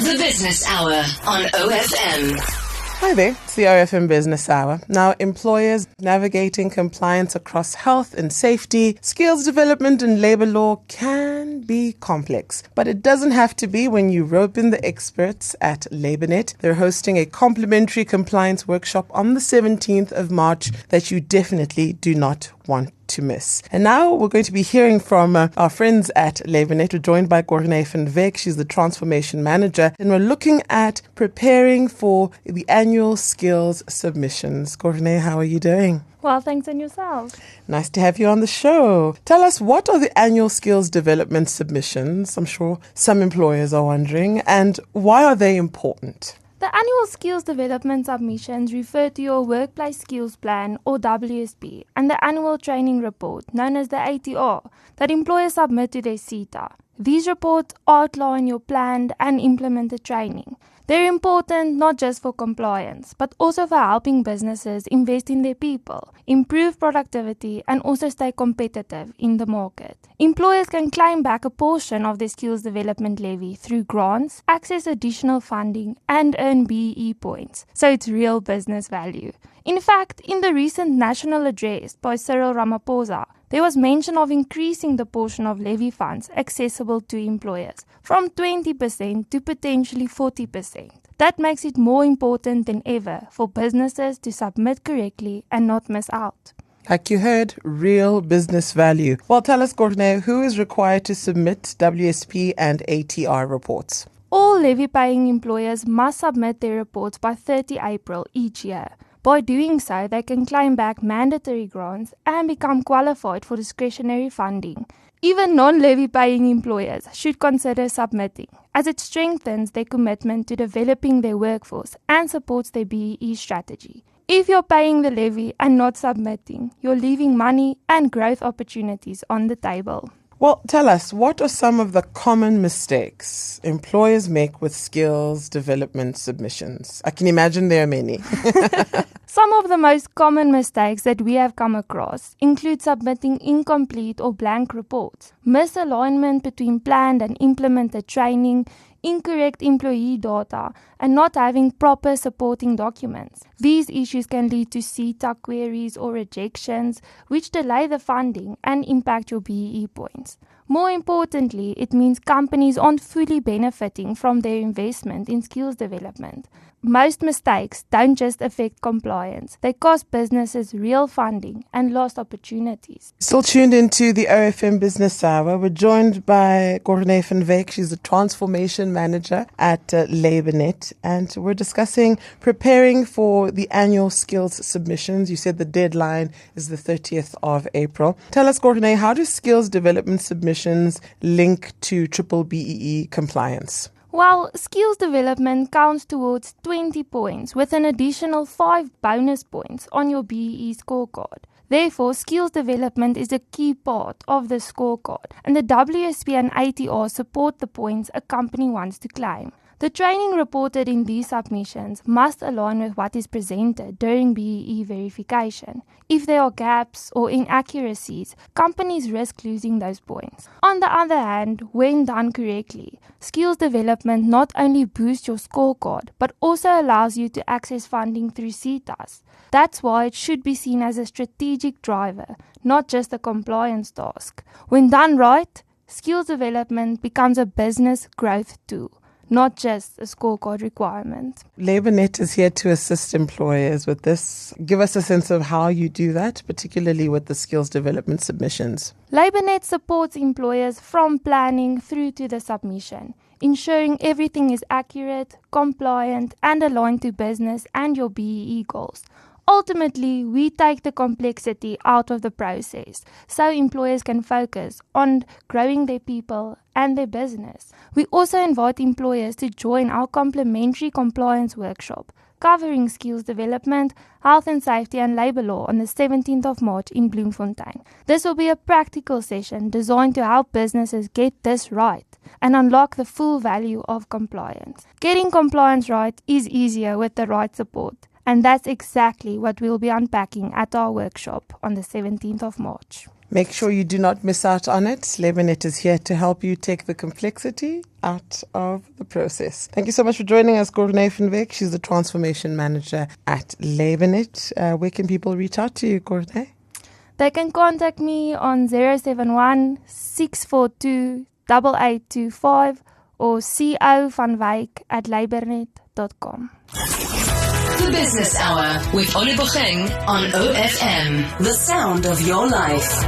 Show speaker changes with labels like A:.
A: The Business Hour on OFM.
B: Hi there, it's the OFM Business Hour. Now, employers navigating compliance across health and safety, skills development and labour law can be complex. But it doesn't have to be when you rope in the experts at LabourNet. They're hosting a complimentary compliance workshop on the 17th of March that you definitely do not want to miss. And now we're going to be hearing from our friends at LabourNet. We're joined by Corne van Wyk. She's the transformation manager. And we're looking at preparing for the annual skills submissions. Corne, how are you doing?
C: Well, thanks, and yourself.
B: Nice to have you on the show. Tell us, what are the annual skills development submissions? I'm sure some employers are wondering. And why are they important?
C: The annual skills development submissions refer to your workplace skills plan, or WSP, and the annual training report, known as the ATR, that employers submit to their CETA. These reports outline your planned and implemented training. They're important not just for compliance, but also for helping businesses invest in their people, improve productivity, and also stay competitive in the market. Employers can claim back a portion of their skills development levy through grants, access additional funding, and earn BEE points, so it's real business value. In fact, in the recent national address by Cyril Ramaphosa, there was mention of increasing the portion of levy funds accessible to employers from 20% to potentially 40%. That makes it more important than ever for businesses to submit correctly and not miss out.
B: Like you heard, real business value. Well, tell us, Corne, who is required to submit WSP and ATR reports?
C: All levy-paying employers must submit their reports by 30 April each year. By doing so, they can claim back mandatory grants and become qualified for discretionary funding. Even non-levy-paying employers should consider submitting, as it strengthens their commitment to developing their workforce and supports their BEE strategy. If you're paying the levy and not submitting, you're leaving money and growth opportunities on the table.
B: Well, tell us, what are some of the common mistakes employers make with skills development submissions? I can imagine there are many.
C: Some of the most common mistakes that we have come across include submitting incomplete or blank reports, misalignment between planned and implemented training, incorrect employee data, and not having proper supporting documents. These issues can lead to CETA queries or rejections, which delay the funding and impact your BEE points. More importantly, it means companies aren't fully benefiting from their investment in skills development. Most mistakes don't just affect compliance, they cost businesses real funding and lost opportunities.
B: Still tuned into the OFM Business Hour. We're joined by Corne van Wyk. She's the transformation manager at LabourNet, and we're discussing preparing for the annual skills submissions. You said the deadline is the 30th of April. Tell us, Corne, how do skills development submissions link to triple BEE compliance?
C: Well, skills development counts towards 20 points with an additional 5 bonus points on your BEE scorecard. Therefore, skills development is a key part of the scorecard, and the WSP and ATR support the points a company wants to claim. The training reported in these submissions must align with what is presented during BEE verification. If there are gaps or inaccuracies, companies risk losing those points. On the other hand, when done correctly, skills development not only boosts your scorecard, but also allows you to access funding through CETAs. That's why it should be seen as a strategic driver, not just a compliance task. When done right, skills development becomes a business growth tool, not just a scorecard requirement.
B: LabourNet is here to assist employers with this. Give us a sense of how you do that, particularly with the skills development submissions.
C: LabourNet supports employers from planning through to the submission, ensuring everything is accurate, compliant, and aligned to business and your BEE goals. Ultimately, we take the complexity out of the process so employers can focus on growing their people and their business. We also invite employers to join our complimentary compliance workshop covering skills development, health and safety and labour law on the 17th of March in Bloemfontein. This will be a practical session designed to help businesses get this right and unlock the full value of compliance. Getting compliance right is easier with the right support. And that's exactly what we'll be unpacking at our workshop on the 17th of March.
B: Make sure you do not miss out on it. LabourNet is here to help you take the complexity out of the process. Thank you so much for joining us, Corne van Wyk. She's the Transformation Manager at LabourNet. Where can people reach out to you, Corne?
C: They can contact me on 071-642-8825 or co.vanwyk@labournet.com.
A: The Business Hour with Olibogeng on OFM. The sound of your life.